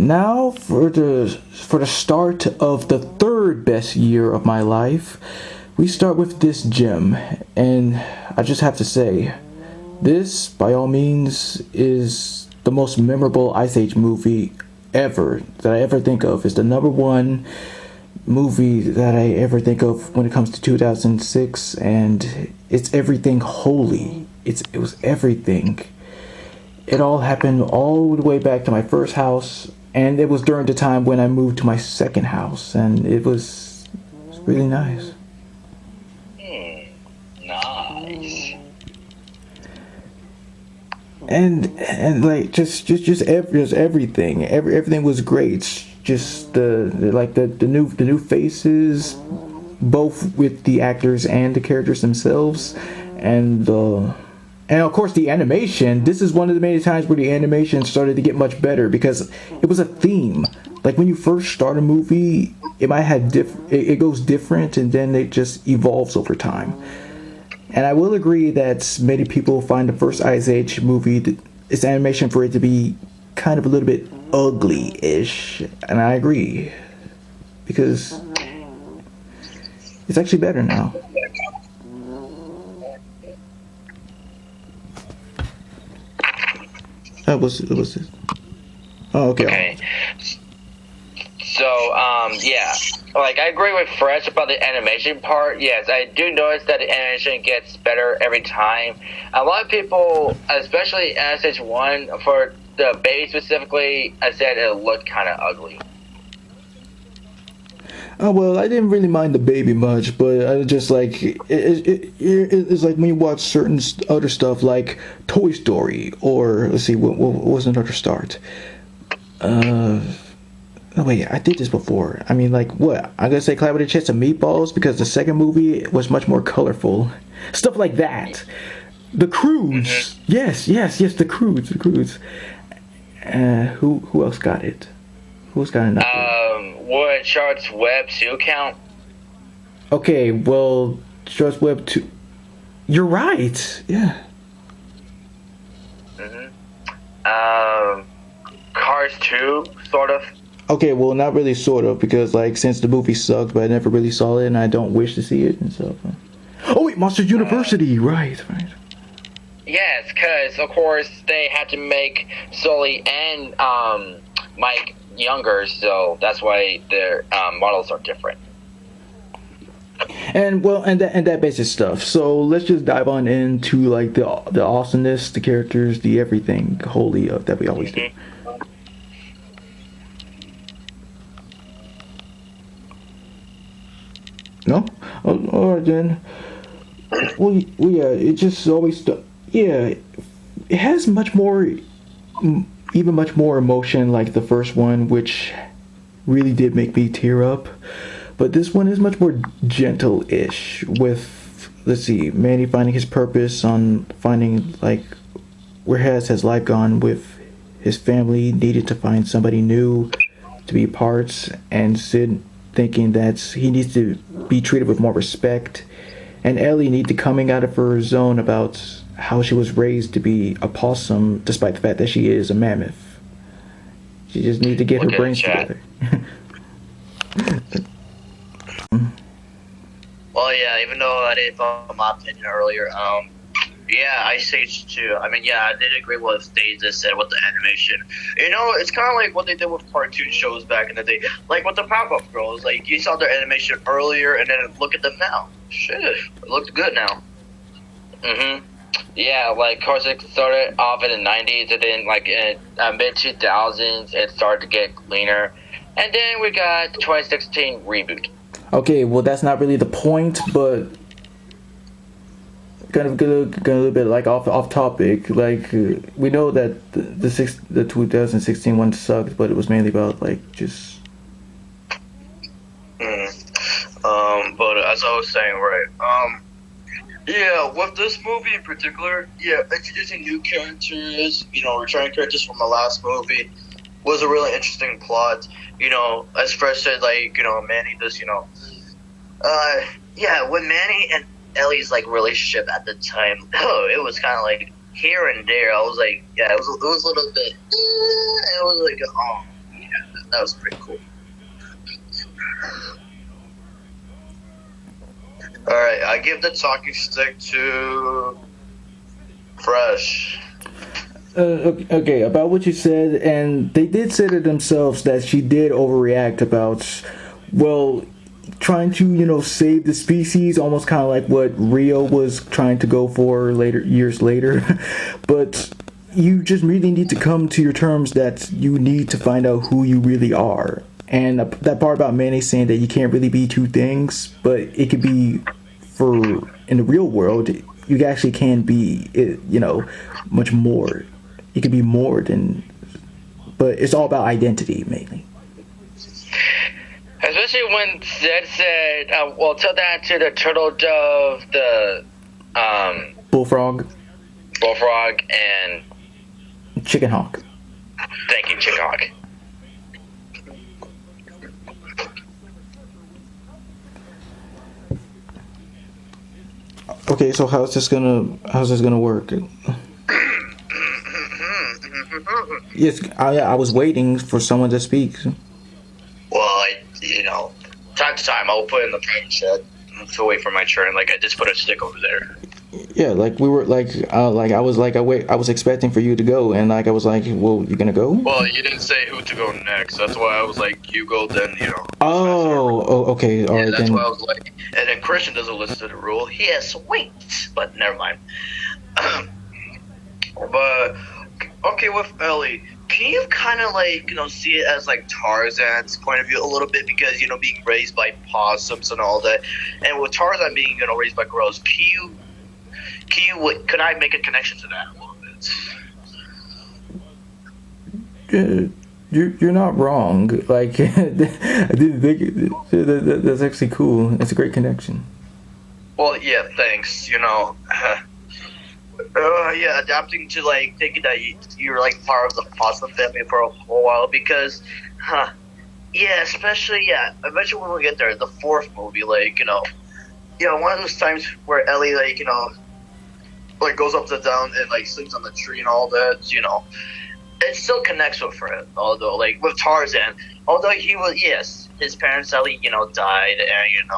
Now for the start of the third best year of my life, we start with this gem, and I just have to say, this by all means is the most memorable Ice Age movie ever that I ever think of. It's the number one movie that I ever think of when it comes to 2006, and it's everything holy. It was everything. It all happened all the way back to my first house, and it was during the time when I moved to my second house, and it was really nice. Nice. And like just everything. Everything was great. Just the new faces, both with the actors and the characters themselves, and of course the animation. This is one of the many times where the animation started to get much better because it was a theme. Like when you first start a movie, it might have it goes different, and then it just evolves over time. And I will agree that many people find the first Ice Age movie, its animation for it to be kind of a little bit ugly-ish, and I agree because it's actually better now. It was. Oh, okay. Okay. So, yeah. Like, I agree with Fresh about the animation part. Yes, I do notice that the animation gets better every time. A lot of people, especially SH1, for the base specifically, I said it looked kind of ugly. Oh well, I didn't really mind the baby much, but I just like it's like when you watch certain other stuff like Toy Story, or let's see, what was another start? Oh wait, I did this before. I mean, like what? I'm gonna say Clap with a Chest of Meatballs because the second movie was much more colorful, stuff like that. The Croods, yes, the Croods. Who else got it? Who's got an upgrade? Would Charlotte's Web 2 count? Okay, well, Charlotte's Web 2. You're right. Yeah. Cars 2, sort of. Okay, well, not really, sort of, because like since the movie sucked, but I never really saw it, and I don't wish to see it and stuff. Oh wait, Monsters University, right. Yes, because of course they had to make Sully and Mike younger, so that's why their models are different. And well, and that basic stuff. So let's just dive on into like the awesomeness, the characters, the everything holy of that we always do. No? Oh, alright then. Well, yeah, it just always yeah, it has much more, even much more emotion like the first one, which really did make me tear up. But this one is much more gentle-ish with, let's see, Manny finding his purpose, on finding like where has his life gone with his family, needed to find somebody new to be parts, and Sid thinking that he needs to be treated with more respect, and Ellie need to coming out of her zone about how she was raised to be a possum despite the fact that she is a mammoth. She just need to get her brains together. Well, yeah, even though I didn't follow my opinion earlier, yeah, Ice Age 2. I mean, yeah, I did agree with they just said with the animation. You know, it's kind of like what they did with cartoon shows back in the day. Like with the Powerpuff Girls. Like, you saw their animation earlier, and then look at them now. Shit, it looked good now. Yeah, like, of course, it started off in the 90s, and then, like, in mid-2000s, it started to get cleaner. And then we got the 2016 reboot. Okay, well, that's not really the point, but kind of a little bit like off topic. Like we know that the 2016 one sucked, but it was mainly about like just. But as I was saying, right, yeah, with this movie in particular, yeah, introducing new characters, you know, returning characters from the last movie was a really interesting plot. You know, as Fresh said, like, you know, Manny just, you know, yeah, with Manny and Ellie's like relationship at the time, it was kind of like here and there. I was like, yeah, it was a little bit. It was like, That was pretty cool. All right, I give the talking stick to Fresh. Okay, about what you said, and they did say to themselves that she did overreact about, well, trying to save the species, almost kind of like what Rio was trying to go for years later. But you just really need to come to your terms that you need to find out who you really are. And that part about Manny saying that you can't really be two things, but it could be in the real world, you actually can be much more. It could be more than, but it's all about identity mainly. Especially when Zed said, well, tell that to the turtle dove, the Bullfrog, and Chicken Hawk. Thank you, Chicken Hawk. Okay, so how's this gonna work? Yes, I was waiting for someone to speak. Well, time to time I'll put in the private chat to wait for my turn. Like I just put a stick over there. Yeah, like we were I was expecting for you to go, and I was like, well, you gonna go? Well, you didn't say who to go next. That's why I was like, you go, then Oh, okay, all right that's then. why I was like, and then Christian doesn't listen to the rule. He has wait, but never mind. But okay, with Ellie, can you kind of see it as like Tarzan's point of view a little bit, because being raised by possums and all that, and with Tarzan being raised by gorillas, could I make a connection to that a little bit? You're not wrong. Like I didn't think that's actually cool. That's a great connection. Well, yeah, thanks. Yeah, adapting to thinking that you're part of the possum family for a whole while, because, yeah, especially eventually when we get there, the fourth movie, one of those times where Ellie goes up to down and sleeps on the tree and all that, it still connects with her. Although with Tarzan, although his parents sadly died, and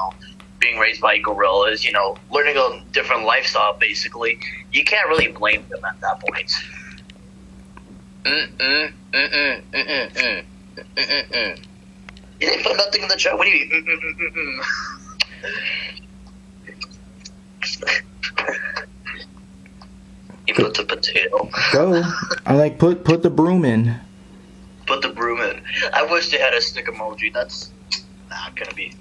being raised by gorillas, learning a different lifestyle, basically, you can't really blame them at that point. You didn't put nothing in the chat. What do you mean? You put the potato. Go. I put the broom in. Put the broom in. I wish they had a stick emoji. That's not gonna be.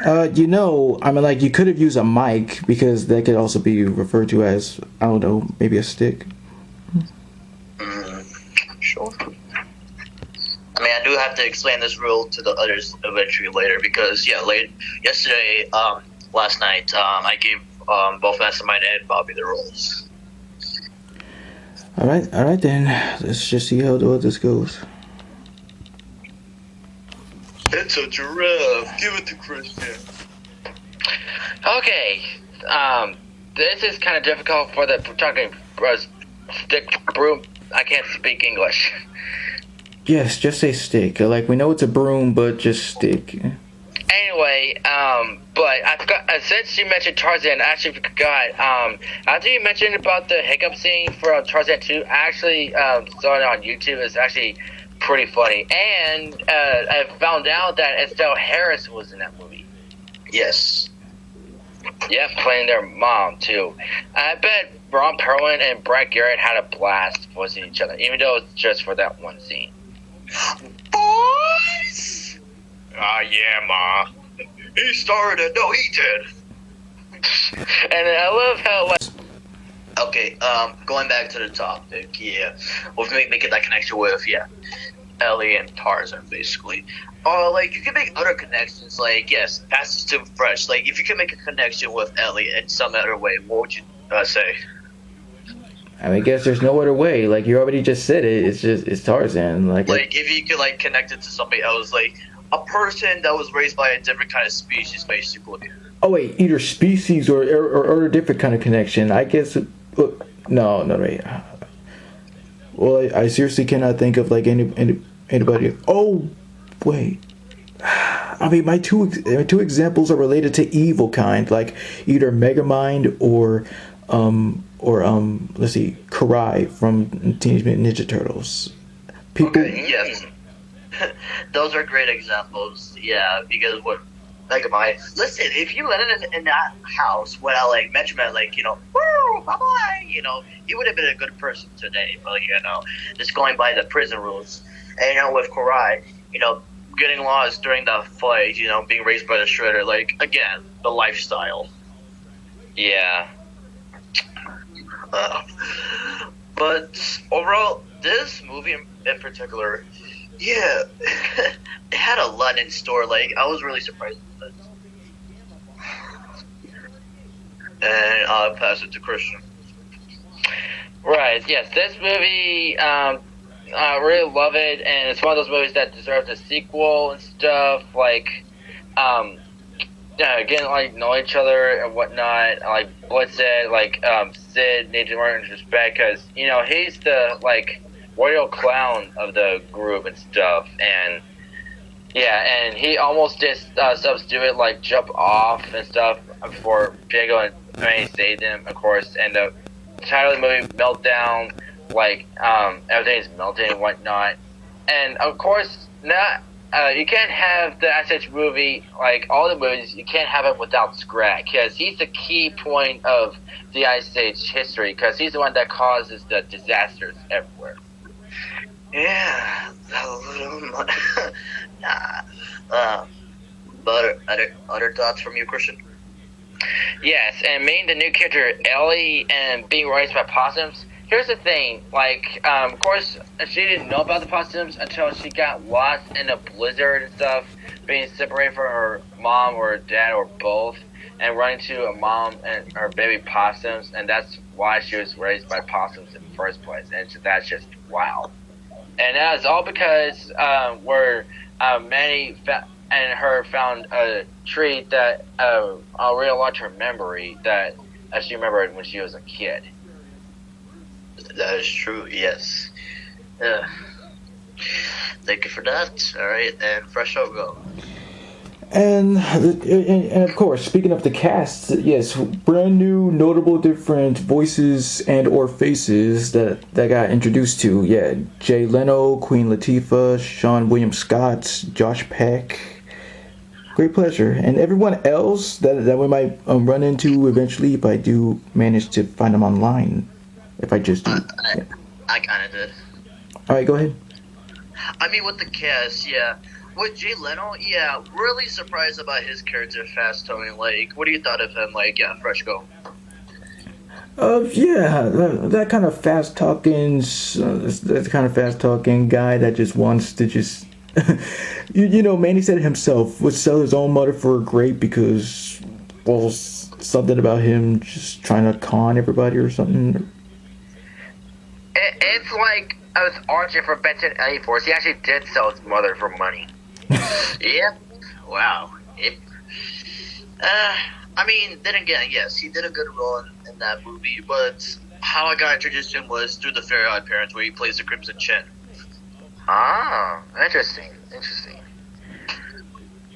You could have used a mic, because that could also be referred to as, I don't know, maybe a stick. Sure. I mean, I do have to explain this rule to the others eventually later, because last night, I gave both Mastermind and Bobby the rules. All right then. Let's just see how this goes. It's a giraffe. Give it to Christian. Okay, this is kind of difficult for the talking stick broom. I can't speak English. Yes, just say stick. We know it's a broom, but just stick. Anyway, but I forgot, since you mentioned Tarzan, I actually forgot, after you mentioned about the hiccup scene for Tarzan 2, I actually saw it on YouTube. It's actually pretty funny. And I found out that Estelle Harris was in that movie. Yes. Yeah, playing their mom, too. I bet Ron Perlman and Brad Garrett had a blast voicing each other, even though it's just for that one scene. Boys! Yeah, Ma. He started. No, he did. And I love how, Okay, going back to the topic, yeah. We'll make that connection with, Ellie and Tarzan, basically. You can make other connections, yes, Fastest to Fresh. If you can make a connection with Ellie in some other way, what would you say? I guess there's no other way. You already just said it. It's Tarzan. If you could, connect it to somebody else, a person that was raised by a different kind of species, basically. Oh wait, either species or a different kind of connection. I guess. No, wait. Well, I seriously cannot think of like anybody. Oh, wait. I mean, my two examples are related to evil kind, like either Megamind or let's see, Karai from Teenage Mutant Ninja Turtles. People. Okay, yes. Those are great examples. Yeah, because what like my listen, if you let it in that house without like Benjamin, like woo, bye bye, he would have been a good person today. But just going by the prison rules, and with Karai, getting lost during the fight, being raised by the Shredder, like again, the lifestyle. Yeah. But overall, this movie in particular, yeah, it had a lot in store. Like, I was really surprised with this. And I'll pass it to Christian. Right. Yes. This movie, I really love it, and it's one of those movies that deserves a sequel and stuff. Like, getting like know each other and whatnot. Like Blitz said, like Sid needs to earn respect because he's the like royal clown of the group and stuff, and and he almost did stuff stupid like jump off and stuff before Diego and Manny saved him, of course. And the title of the movie, Meltdown, like everything's melting and whatnot, and of course not. You can't have the Ice Age movie, like all the movies, you can't have it without Scrat, because he's the key point of the Ice Age history, because he's the one that causes the disasters everywhere. Yeah, but other thoughts from you, Christian? Yes, and meeting the new character Ellie and being raised by possums. Here's the thing, like, of course, she didn't know about the possums until she got lost in a blizzard and stuff, being separated from her mom or dad or both, and running to a mom and her baby possums, and that's why she was raised by possums in the first place, and that's just wow. And that is all because where Manny and her found a tree that realized her memory that she remembered when she was a kid. That is true, yes. Thank you for that. All right, and fresh out go. And of course, speaking of the cast, yes, brand new, notable, different voices and or faces that got introduced to. Yeah, Jay Leno, Queen Latifah, Sean William Scott, Josh Peck. Great pleasure, and everyone else that we might run into eventually if I do manage to find them online. If I just do. I kind of did. All right, go ahead. I mean, with the cast, yeah. With Jay Leno, yeah, really surprised about his character, Fast Tony. Like, what do you thought of him? Like, yeah, fresh go. Yeah, that kind of fast talking, guy that just wants to just, Manny said it himself, would sell his own mother for a grape because, well, something about him just trying to con everybody or something. It's like I was arching for Benton A Force. He actually did sell his mother for money. Yep. Wow. I mean, then again, yes, he did a good role in that movie, but how I got introduced to him was through the Fair Odd Parents, where he plays the Crimson Chin. Ah, interesting.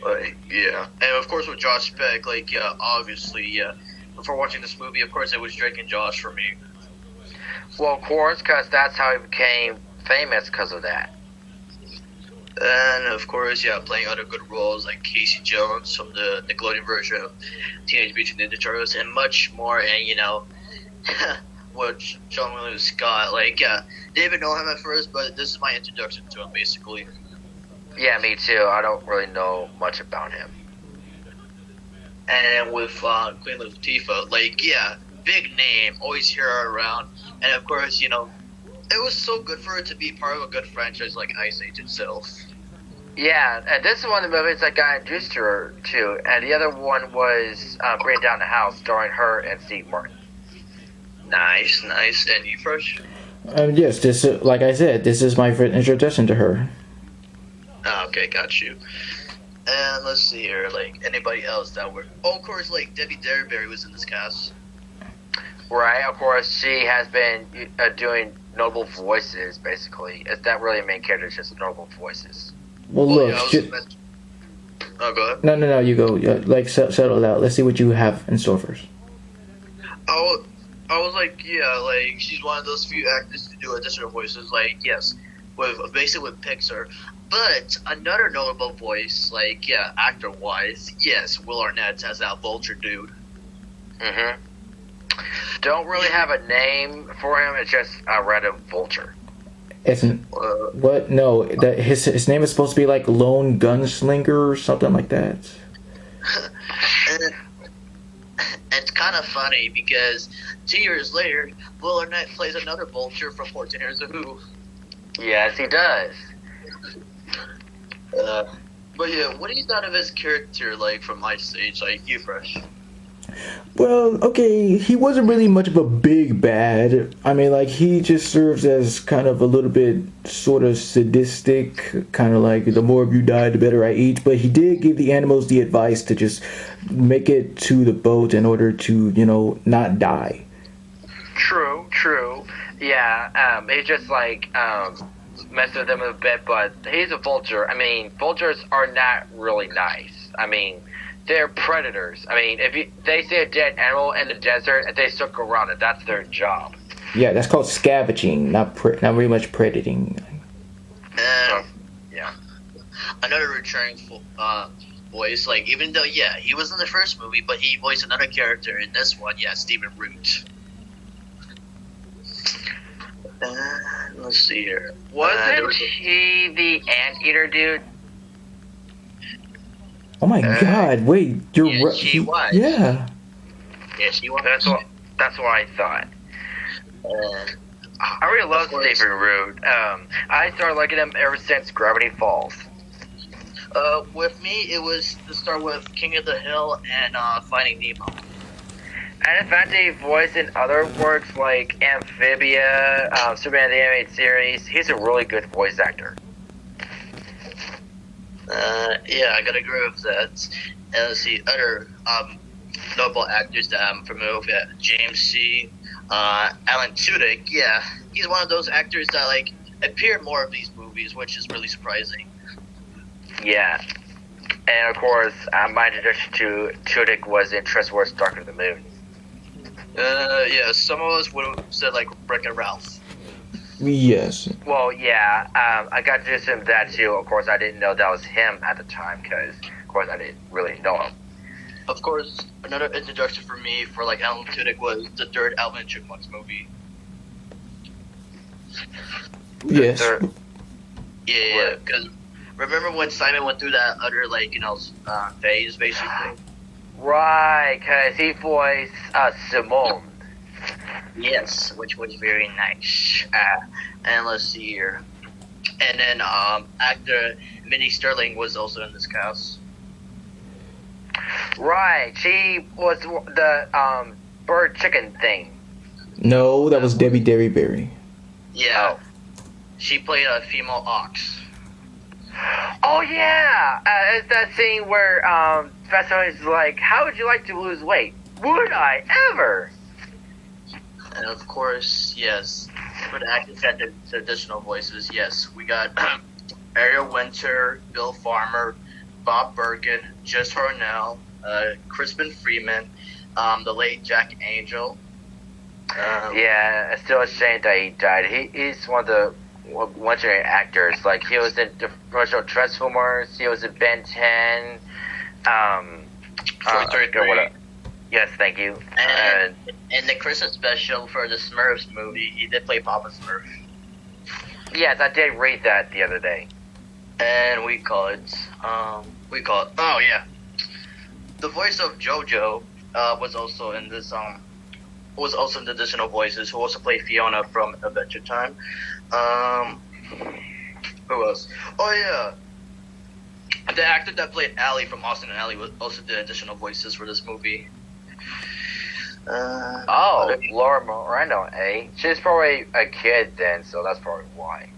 But, yeah. And, of course, with Josh Peck, like, yeah, obviously, yeah. Before watching this movie, of course, it was Drake and Josh for me. Well, of course, because that's how he became famous because of that. And, of course, yeah, playing other good roles like Casey Jones from the Nickelodeon version of Teenage Mutant Ninja Turtles and much more. And, with Sean William Scott, like, yeah, didn't even know him at first, but this is my introduction to him, basically. Yeah, me too. I don't really know much about him. And with Queen Latifah, like, yeah, big name, always hear her around. And, of course, it was so good for her to be part of a good franchise like Ice Age itself. Yeah, and this is one of the movies that got introduced to her, too. And the other one was Bring Down the House, starring her and Steve Martin. Nice. And you first? Yes, this like I said, this is my introduction to her. Okay, got you. And let's see here, like, anybody else that were... Oh, of course, like, Debbie Derryberry was in this cast. Right, of course, she has been doing notable voices, basically. It's not really a main character, it's just notable voices. Well, Well, look. yeah, oh, go ahead. No. You go. Like, settle it out. Let's see what you have in store first. I was like, yeah, like she's one of those few actors to do additional voices. Like, yes, basically with Pixar. But another notable voice, like, yeah, actor-wise, yes, Will Arnett as that Vulture dude. Mm-hmm. Don't really have a name for him. It's just a random vulture. It's what? No, that his name is supposed to be like Lone Gunslinger or something like that. And it's kind of funny because 2 years later, Will Arnett plays another vulture from 14 Years of Who. Yes, he does. But yeah, what do you thought of his character, like, from Ice Age, like, you fresh? Well, okay, he wasn't really much of a big bad. I mean, like, he just serves as kind of a little bit sort of sadistic, kind of like, the more of you die, the better I eat. But he did give the animals the advice to just make it to the boat in order to, not die. True. Yeah, he just, like, messed with them a bit, but he's a vulture. I mean, vultures are not really nice. I mean, they're predators. I mean, if they see a dead animal in the desert and they circle around it, that's their job. Yeah, that's called scavenging, not very much predating. Yeah. Another returning voice, like, even though, yeah, he was in the first movie, but he voiced another character in this one, yeah, Stephen Root. Let's see here. Wasn't he the anteater dude? Oh my God! Wait, you're yeah, right. she was. Yeah. Yeah, she was. That's what I thought. I really love Stephen Root. I started liking him ever since Gravity Falls. With me, it was to start with King of the Hill and Finding Nemo. And in fact, he voiced in other works like Amphibia, Superman the Animated Series. He's a really good voice actor. Yeah, I gotta agree with that. And let's see, other notable actors that I'm familiar with, James C. Alan Tudyk, yeah, he's one of those actors that, like, appear in more of these movies, which is really surprising. Yeah. And of course, my introduction to Tudyk was in Trustworthy Darker Than the Moon. Yeah, some of us would have said, like, Wreck-It Ralph. Yes. Well, yeah, I got to do that too. Of course, I didn't know that was him at the time because, of course, I didn't really know him. Of course, another introduction for me for, like, Alan Tudyk was the third Alvin and Chipmunks movie. Yes. Yeah, because remember when Simon went through that other, like, phase, basically? Right, because he voiced Simone. Yes, which was very nice. And let's see here. And then actor Minnie Sterling was also in this cast. Right, she was the bird chicken thing. No, that was Debbie Derryberry. Yeah. She played a female ox. Oh yeah! It's that scene where Professor is like, how would you like to lose weight? Would I ever? And of course, yes, for the actors that did the additional voices, yes, we got Ariel Winter, Bill Farmer, Bob Bergen, Jess Hornell, Crispin Freeman, the late Jack Angel. Yeah, it's still a shame that he died. He's one of the legendary actors. Like, he was in the original Transformers, he was in Ben 10, 433. Yes, thank you. And in the Christmas special for the Smurfs movie, he did play Papa Smurf. Yes, I did read that the other day. And oh yeah, the voice of JoJo was also in this was also in the additional voices, who also played Fiona from Adventure Time. Who else? Oh yeah, the actor that played Allie from Austin and Allie was also the additional voices for this movie. Laura Moreno, eh? She's probably a kid then, so that's probably why.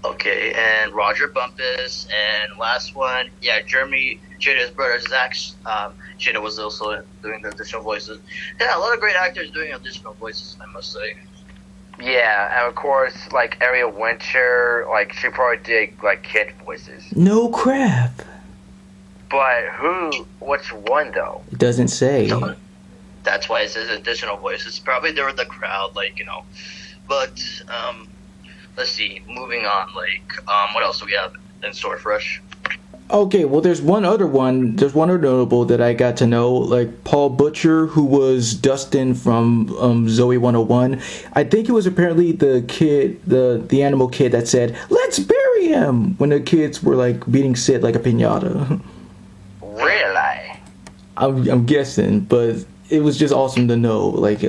Okay, and Roger Bumpus, and last one, yeah, Jeremy Jada's brother Zach Jada was also doing the additional voices. Yeah, a lot of great actors doing additional voices, I must say. Yeah, and of course, like Ariel Winter, like she probably did like kid voices. No crap. But which one though? It doesn't say. So, that's why it says additional voices. Probably they were the crowd, But let's see. Moving on, what else do we have in store for us? Okay, well, there's one other one. There's one other notable that I got to know, like Paul Butcher, who was Dustin from Zoe 101. I think he was apparently the kid, the animal kid that said, "Let's bury him," when the kids were like beating Sid like a piñata. Really? I'm guessing, but it was just awesome to know. Like,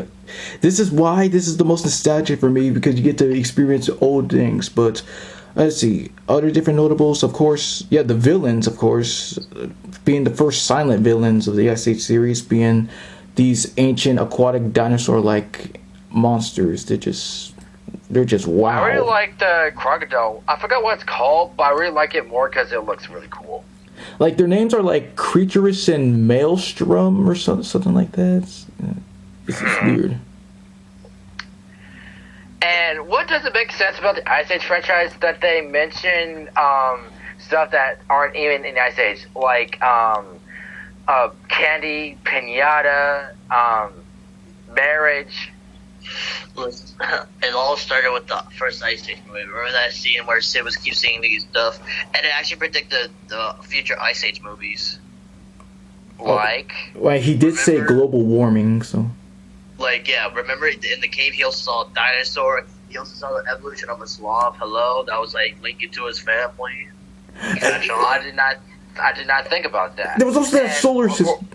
this is why this is the most nostalgic for me, because you get to experience old things. But let's see, other different notables, of course. Yeah, the villains, of course, being the first silent villains of the SH series, being these ancient aquatic dinosaur-like monsters. They're just wow. I really like the crocodile. I forgot what it's called, but I really like it more because it looks really cool. Like, their names are like Creaturus and Maelstrom or something like that. It's weird. And what doesn't make sense about the Ice Age franchise that they mention stuff that aren't even in Ice Age, like candy, pinata, marriage. It all started with the first Ice Age movie. Remember that scene where Sid keeps saying these stuff, and it actually predicted the future Ice Age movies. Like, well, he did say global warming, so. Remember in the cave he also saw a dinosaur. He also saw the evolution of a sloth. Hello, that was like linking to his family. I did not think about that. There was also that solar system.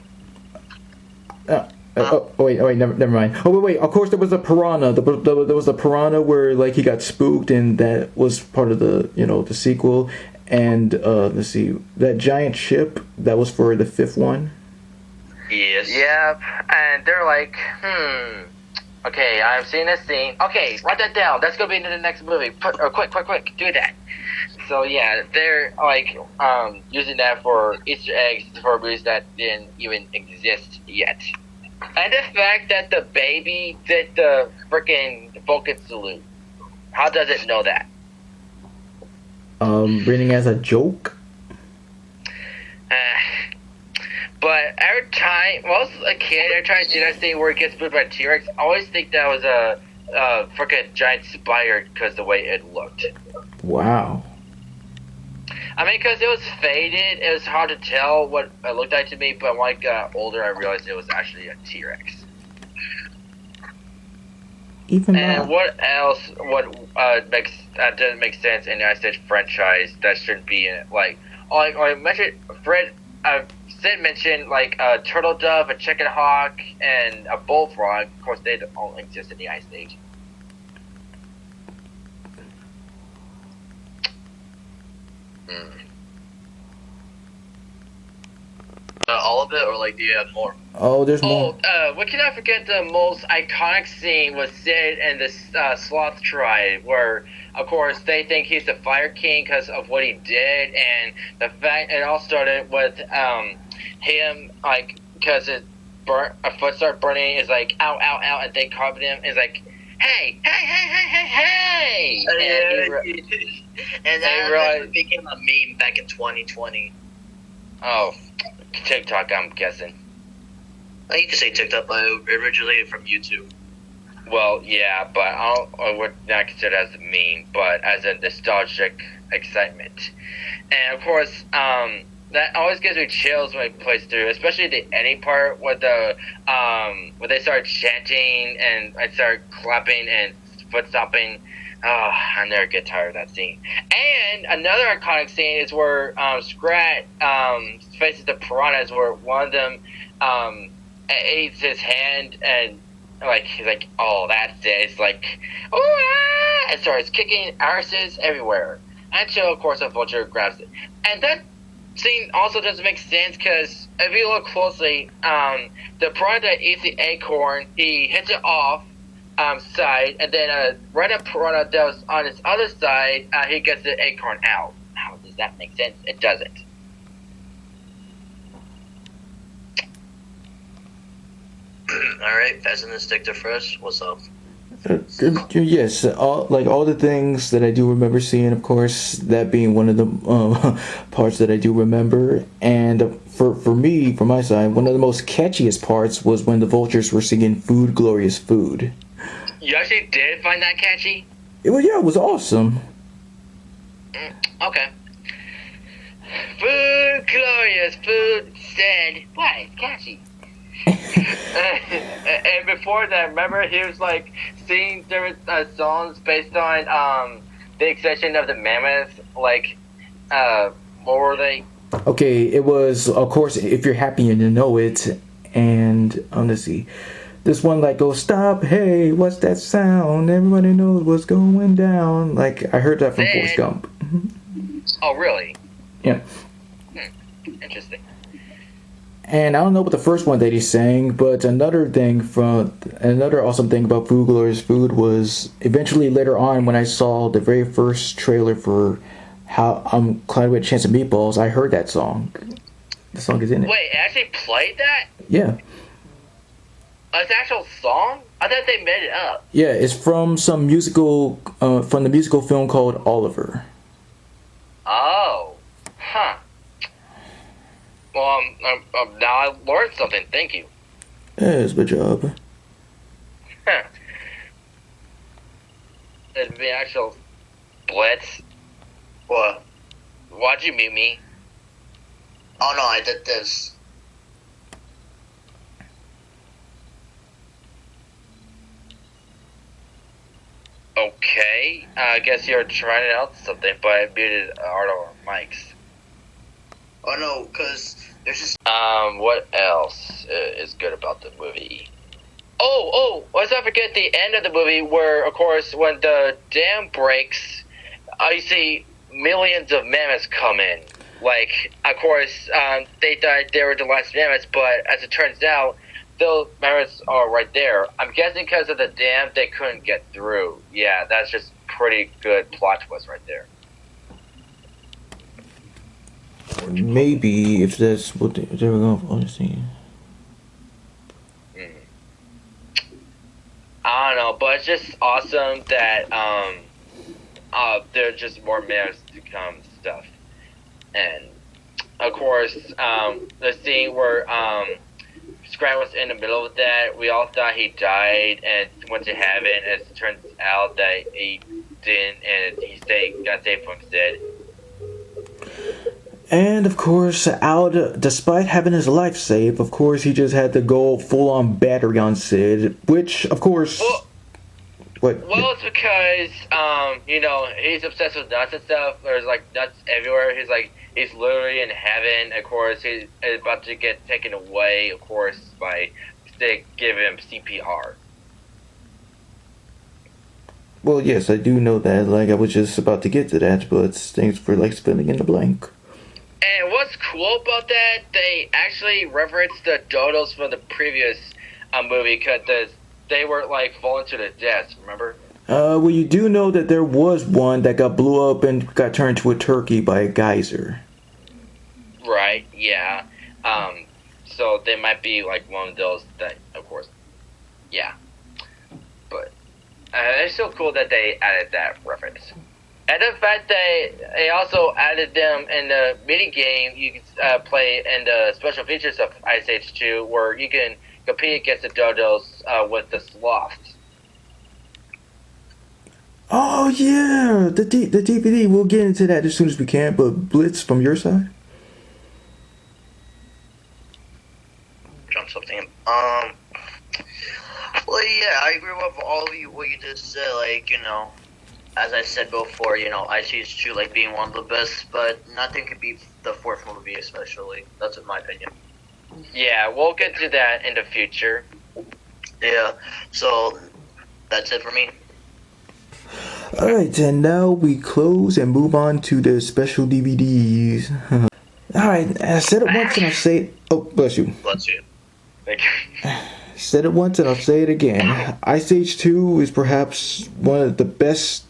Wait, never mind. Oh, wait. Of course, there was a piranha. There was a piranha where, like, he got spooked, and that was part of the, the sequel. And, let's see, that giant ship, that was for the fifth one. Yes. Yep, and they're like, okay, I've seen this scene. Okay, write that down. That's gonna be in the next movie. Quick, do that. So yeah, they're like using that for Easter eggs for movies that didn't even exist yet. And the fact that the baby did the freaking Vulcan salute. How does it know that? Reading as a joke. But every time, when I was a kid, every time I see that scene where it gets spooked by a T-Rex, I always think that was a freaking giant spider because the way it looked. Wow. I mean, because it was faded, it was hard to tell what it looked like to me, but when I got older, I realized it was actually a T-Rex. And what else doesn't make sense in the United States franchise that shouldn't be in it? Like I mentioned, Sid mentioned like a turtle dove, a chicken hawk, and a bullfrog. Of course, they don't all exist in the Ice Age. All of it, or do you have more? Oh, there's more. We cannot forget the most iconic scene with Sid and the Sloth tribe, where, of course, they think he's the Fire King because of what he did, and the fact it all started with him, because a foot started burning, is like, ow, ow, ow, and they covered him, is like, hey! And that became a meme back in 2020. Oh, TikTok, I'm guessing. You could say TikTok, but it originated from YouTube. Well, yeah, but I would not consider it as a meme, but as a nostalgic excitement. And of course, that always gives me chills when it plays through, especially the ending part where where they start chanting and I start clapping and foot stomping. Oh, I never get tired of that scene. And another iconic scene is where Scrat faces the piranhas, where one of them aids his hand, and he's like, oh, that's it. It's like, oh, and starts kicking arses everywhere until, of course, a vulture grabs it. And that scene also doesn't make sense because if you look closely, the piranha that eats the acorn, he hits it off side, and then a random piranha that was on his other side, he gets the acorn out. How does that make sense? It doesn't. Alright, Fast and the Stick to first. What's up? Yes, all the things that I do remember seeing, of course, that being one of the parts that I do remember. And for me, from my side, one of the most catchiest parts was when the vultures were singing "Food, Glorious Food." You actually did find that catchy? It was awesome. Okay. Food, glorious food, said, why, it's catchy. And before that, remember he was like singing different songs based on the extension of the mammoth. Like, what were they? Okay, it was, of course, If You're Happy and You Know It, and let's see, this one like goes, "Stop, hey, what's that sound? Everybody knows what's going down." Like I heard that from Forrest Gump. Oh, really? Yeah. Interesting. And I don't know what the first one that he sang, but another awesome thing about Food Glorious Food was eventually later on when I saw the very first trailer for how Cloud with a Chance of Meatballs, I heard that song. The song is in it. Wait, it actually played that? Yeah. It's an actual song? I thought they made it up. Yeah, it's from some musical, from the musical film called Oliver. Oh. Huh. Well, now I learned something. Thank you. Yes, good job. Huh. It'd be actual Blitz. What? Why'd you mute me? Oh no, I did this. Okay. I guess you're trying out something, but I muted our mics. Oh no, cause there's just. What else is good about the movie? Oh, let's not forget the end of the movie where, of course, when the dam breaks, you see millions of mammoths come in. Like, of course, they thought they were the last mammoths, but as it turns out, those mammoths are right there. I'm guessing because of the dam, they couldn't get through. Yeah, that's just pretty good plot twist right there. Maybe if that's what they were going for, see. I don't know, but it's just awesome that there's just more mammoths to come stuff. And of course, the scene where Scrat was in the middle of that, we all thought he died and went to heaven, and it turns out that he didn't, and he got saved from Sid. And of course, Al, despite having his life saved, of course he just had to go full-on battery on Sid, which, of course... Well, it's because, he's obsessed with nuts and stuff. There's, like, nuts everywhere. He's literally in heaven. Of course, he's about to get taken away, of course, by they give him CPR. Well, yes, I do know that. Like, I was just about to get to that, but thanks for, like, filling in the blank. And what's cool about that, they actually referenced the dodos from the previous movie, because they were, like, falling to the death, remember? Well, you do know that there was one that got blew up and got turned to a turkey by a geyser. Right, yeah. So they might be, like, one of those that, of course, yeah. But it's still cool that they added that reference. And the fact that they also added them in the mini game you can play in the special features of Ice Age 2, where you can compete against the dodos with the sloths. Oh yeah, the DVD. We'll get into that as soon as we can. But Blitz, from your side. Jump something. Well, yeah, I agree with all of you. What you just said, like, as I said before, Ice Age 2, like, being one of the best, but nothing could beat the fourth movie, especially. That's in my opinion. Yeah, we'll get to that in the future. Yeah, so that's it for me. Alright, and now we close and move on to the special DVDs. Alright, I said it once and I'll say it. Oh, bless you. Bless you. Thank you. Said it once and I'll say it again. Ice Age 2 is perhaps one of the best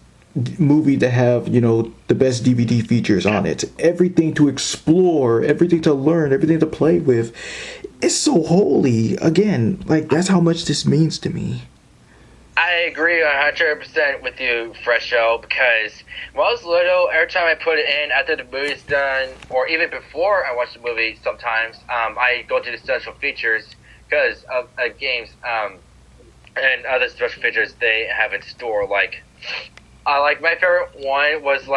movie to have, the best DVD features on it. Everything to explore, everything to learn, everything to play with. It's so holy. Again, like, that's how much this means to me. I agree 100% with you, Fresho, because when I was little, every time I put it in after the movie's done, or even before I watch the movie, sometimes I go to the special features because of games and other special features they have in store. Like my favorite one was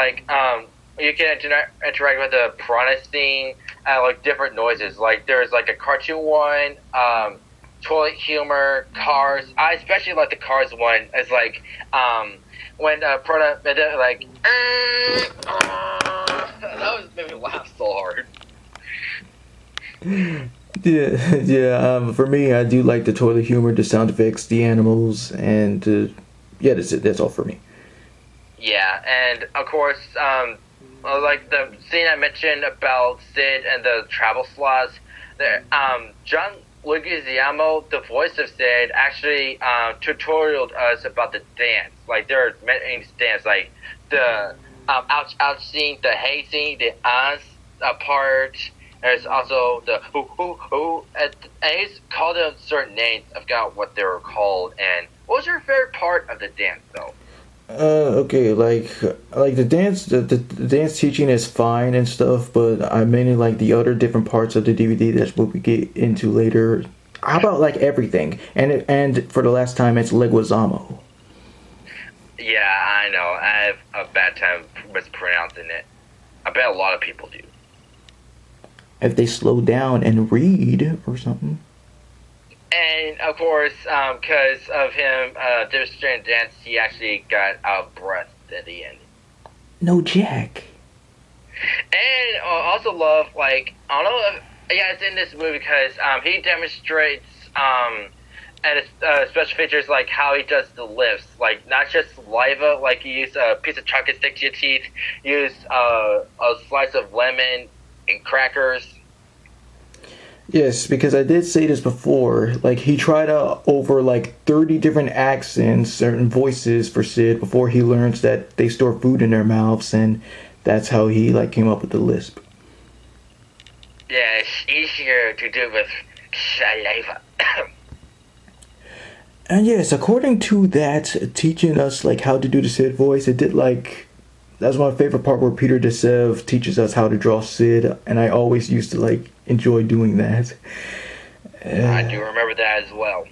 you can interact with the piranha scene and like different noises. Like there's like a cartoon one. Toilet humor, cars. I especially like the cars one. It's like when Prada like that made me laugh so hard. Yeah. For me, I do like the toilet humor, the sound effects, the animals, and yeah, that's it. That's all for me. Yeah, and of course, like the scene I mentioned about Sid and the travel slots. There, John Leguizamo, the voice of Sid, actually tutorialed us about the dance. Like there are many dance, like the ouch ouch scene, the hey scene, the us part. There's also the ooh, and he's called them certain names. I forgot what they were called. And what was your favorite part of the dance, though? Okay, like the dance, the dance teaching is fine and stuff, but I mainly like the other different parts of the DVD. That's what we get into later. How about like everything? And for the last time, it's Leguizamo. Yeah, I know. I have a bad time mispronouncing it. I bet a lot of people do. If they slow down and read or something. And of course, because of him demonstrating dance, he actually got out of breath at the end. No Jack. And I also love, like, I don't know if, yeah, it's in this movie because he demonstrates and special features like how he does the lifts, like not just saliva, like you use a piece of chocolate stick to your teeth, use a slice of lemon and crackers. Yes, because I did say this before. Like he tried out over like 30 different accents, certain voices for Sid before he learns that they store food in their mouths, and that's how he like came up with the lisp. Yeah, it's easier to do with saliva. And yes, according to that, teaching us like how to do the Sid voice, it did like that's my favorite part where Peter DeSev teaches us how to draw Sid, and I always used to like enjoy doing that. I do remember that as well.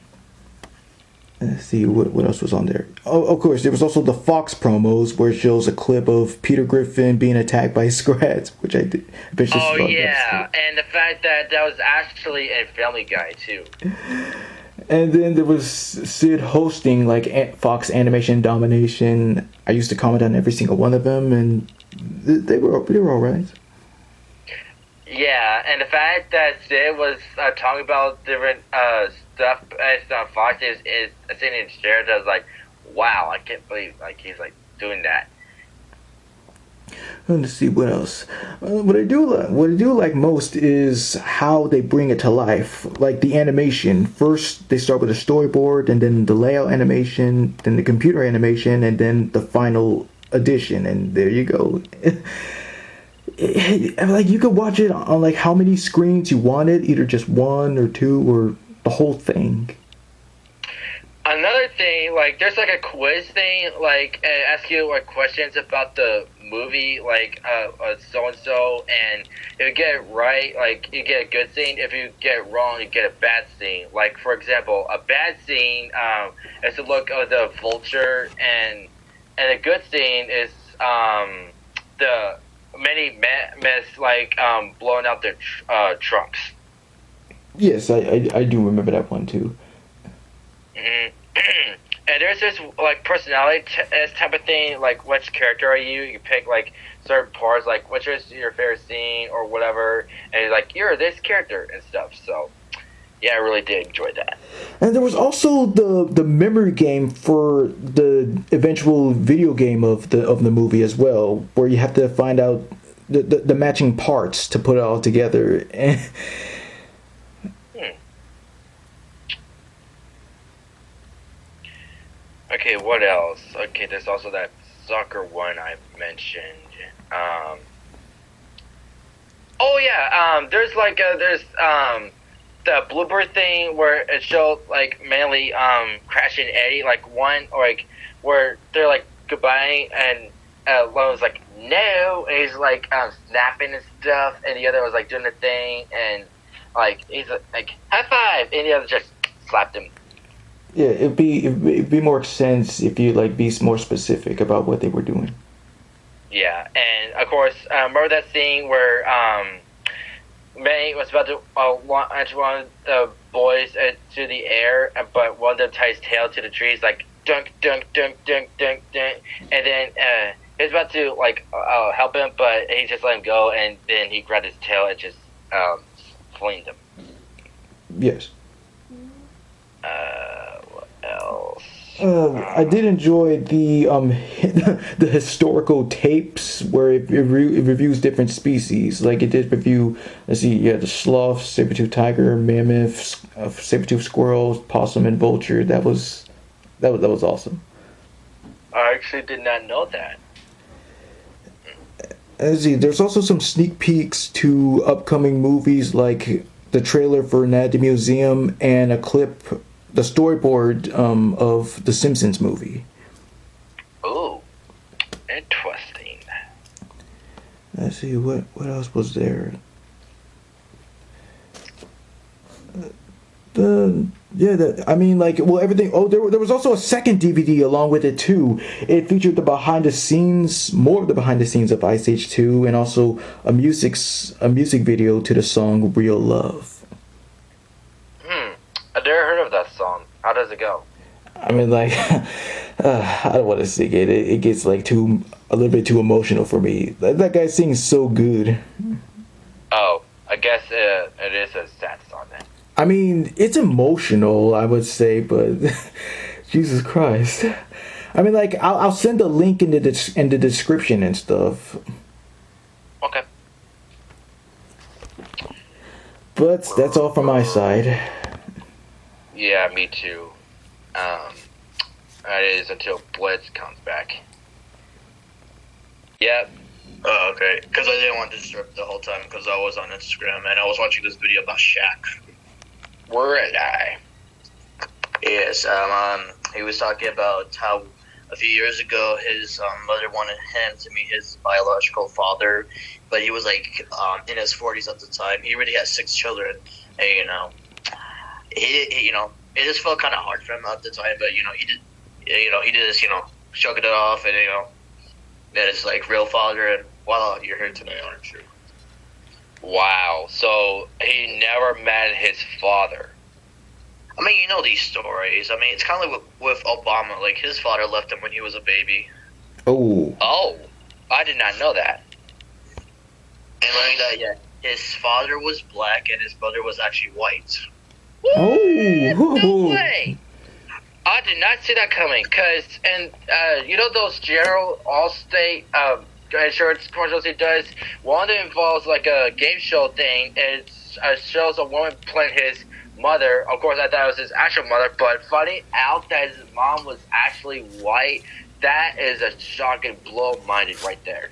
Let's see what else was on there. Oh, of course, there was also the Fox promos where it shows a clip of Peter Griffin being attacked by Scratch, which I did. Oh yeah, and the fact that was actually in Family Guy too. And then there was Sid hosting like Fox Animation Domination. I used to comment on every single one of them, and they were all right. Yeah, and the fact that Sid was talking about different stuff on Fox is sitting in his chair. I was like, wow, I can't believe like he's like doing that. Let's see what else. What I do like most is how they bring it to life. Like the animation. First, they start with a storyboard, and then the layout animation, then the computer animation, and then the final edition. And there you go. Like you could watch it on like how many screens you wanted, either just one or two or the whole thing. Another thing, like there's like a quiz thing, like ask you like questions about the movie, like so and so, and if you get it right, like you get a good scene. If you get it wrong, you get a bad scene. Like for example, a bad scene is the look of the vulture, and a good scene is the many mess like blowing out their trunks. Yes, I do remember that one too. Mm-hmm. And there's this like personality type of thing, like which character are you? You pick like certain parts, like which is your favorite scene or whatever, and you're like you're this character and stuff. So yeah, I really did enjoy that. And there was also the memory game for the eventual video game of the movie as well, where you have to find out the matching parts to put it all together. Okay, what else? Okay, there's also that soccer one I mentioned. Oh yeah, there's like the Bluebird thing where it showed like mainly Crash and Eddie like one or like where they're like goodbye and one was like no and he's like snapping and stuff and the other was like doing the thing and like he's like high five and the other just slapped him. Yeah, it'd be more sense if you like be more specific about what they were doing. Yeah, and of course, remember that scene where May was about to launch one of the boys into the air, but one of them ties his tail to the trees, like dunk, dunk, dunk, dunk, dunk, dunk, and then he was about to like help him, but he just let him go, and then he grabbed his tail and just flinged him. Yes. What else? I did enjoy the the historical tapes where it reviews different species. Like it did review, let's see, yeah, the sloth, saber-toothed tiger, mammoth, saber-toothed squirrel, possum, and vulture. That was awesome. I actually did not know that. Let's see, there's also some sneak peeks to upcoming movies, like the trailer for Night at the Museum and a clip, the storyboard of the Simpsons movie. Oh, interesting. Let's see, what else was there? Everything. Oh, there was also a second DVD along with it too. It featured more of the behind the scenes of Ice Age 2, and also a music video to the song Real Love. I never heard of that song. How does it go? I mean, like, I don't want to sing it. It gets like a little bit too emotional for me. That guy sings so good. Oh, I guess it is a sad song then. I mean, it's emotional, I would say, but Jesus Christ. I mean, like, I'll send a link in the description and stuff. Okay. But that's all from my side. Yeah, me too. That is until Blitz comes back. Yep. Oh, okay. Because I didn't want to disturb the whole time because I was on Instagram and I was watching this video about Shaq. Where did I? Yes, he was talking about how a few years ago his mother wanted him to meet his biological father, but he was like in his 40s at the time. He already had 6 children, and he it just felt kind of hard for him at the time. But he did this, shucking it off, and met his like real father, and voila, you're here tonight, aren't you? Wow, so he never met his father. I mean, you know these stories. I mean, it's kind of like with Obama. Like, his father left him when he was a baby. Oh. Oh, I did not know that. And learning that, yeah, his father was black and his mother was actually white. Oh. No way. I did not see that coming. And those General Allstate insurance commercials he does, one of them involves like a game show thing. It shows a woman playing his mother. Of course, I thought it was his actual mother, but finding out that his mom was actually white, that is a shocking blow-minded right there.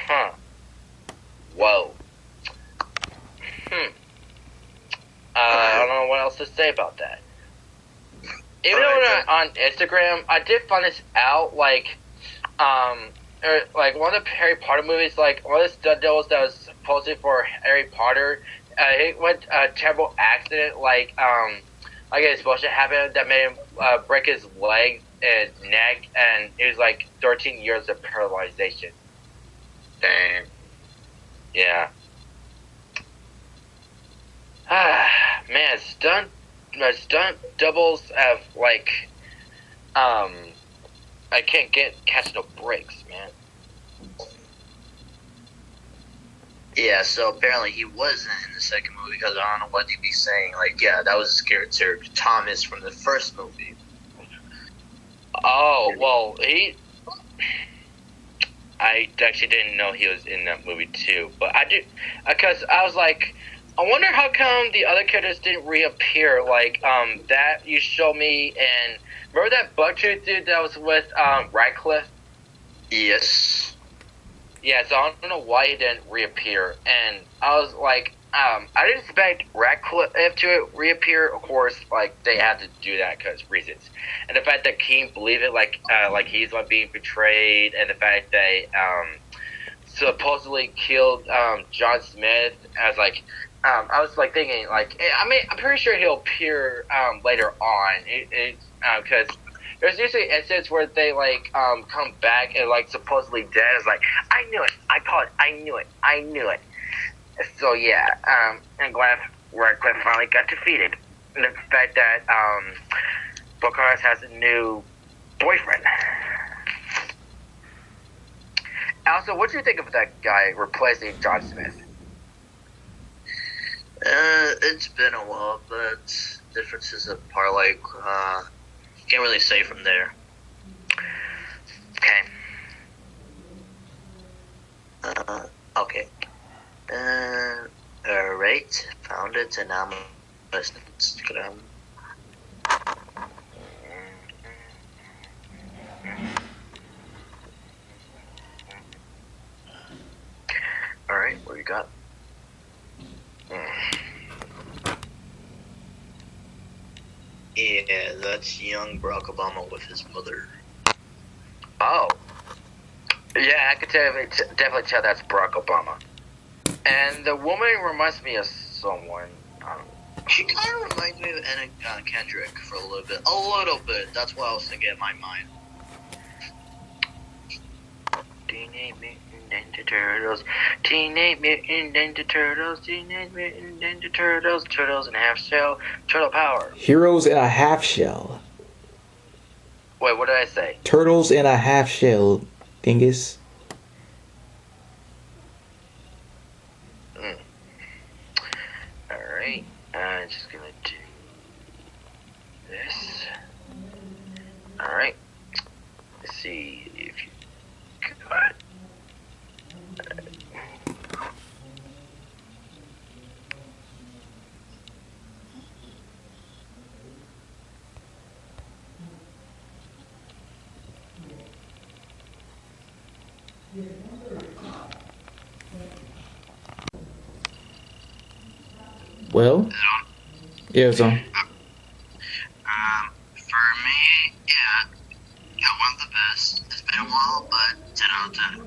Huh. Whoa. I don't know what else to say about that. Even though on Instagram, I did find this out, like one of the Harry Potter movies, like one of the stunt doubles that was posted for Harry Potter, he went a terrible accident, like a explosion happened that made him break his leg and neck, and it was like 13 years of paralyzation. Damn. Yeah. Man, stunt doubles have like I can't catch no breaks, man. Yeah, so apparently he wasn't in the second movie because I don't know what he'd be saying. Like, yeah, that was his character Thomas from the first movie. Oh, well, I actually didn't know he was in that movie too, but I do, because I was like, I wonder how come the other characters didn't reappear, like, that you showed me, and remember that Bucktooth dude that was with, Radcliffe? Yes. Yeah, so I don't know why he didn't reappear, and I was like, I didn't expect Radcliffe to reappear. Of course, like they had to do that because reasons, and the fact that King believed it, like he's like being betrayed, and the fact they supposedly killed John Smith. As like, I was like thinking, like, I mean, I'm pretty sure he'll appear later on. Because there's usually instances where they like come back and like supposedly dead. It's like, I knew it. I called it. I knew it. I knew it. So yeah, I'm glad Radcliffe finally got defeated. And the fact that Pocahontas has a new boyfriend. Also, what do you think of that guy replacing John Smith? It's been a while, but differences are like can't really say from there. Okay. Okay. Alright, found it, and now I'm listening to Instagram. Alright, what you got? Yeah, that's young Barack Obama with his mother. Oh. Yeah, I could definitely tell that's Barack Obama. And the woman reminds me of someone. She kind of reminds me of Anna Kendrick for a little bit. A little bit. That's what I was thinking in my mind. Teenage Mutant Ninja Turtles. Teenage Mutant Ninja Turtles. Teenage Mutant Ninja Turtles. Turtles in a half shell. Turtle power. Heroes in a half shell. Wait, what did I say? Turtles in a half shell, dingus. Alright, I'm just gonna do this. Alright, let's see if you got. Well, yeah, it's on. For me, yeah, one of the best. It's been a while, but 10 out of 10.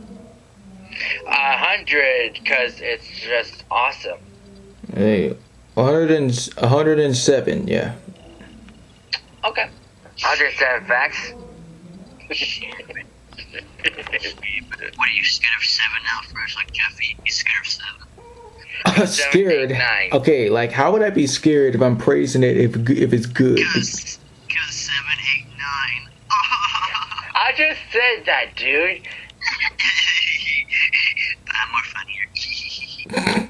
100, because it's just awesome. Hey, 107, yeah. Okay. 107 facts. What are you scared of 7 now, Fresh? Like Jeffy, he's scared of 7. Scared. 7, 8, 9. Okay, like how would I be scared if I'm praising it if it's good? Because 7, 8, 9. I just said that, dude. I'm more funnier.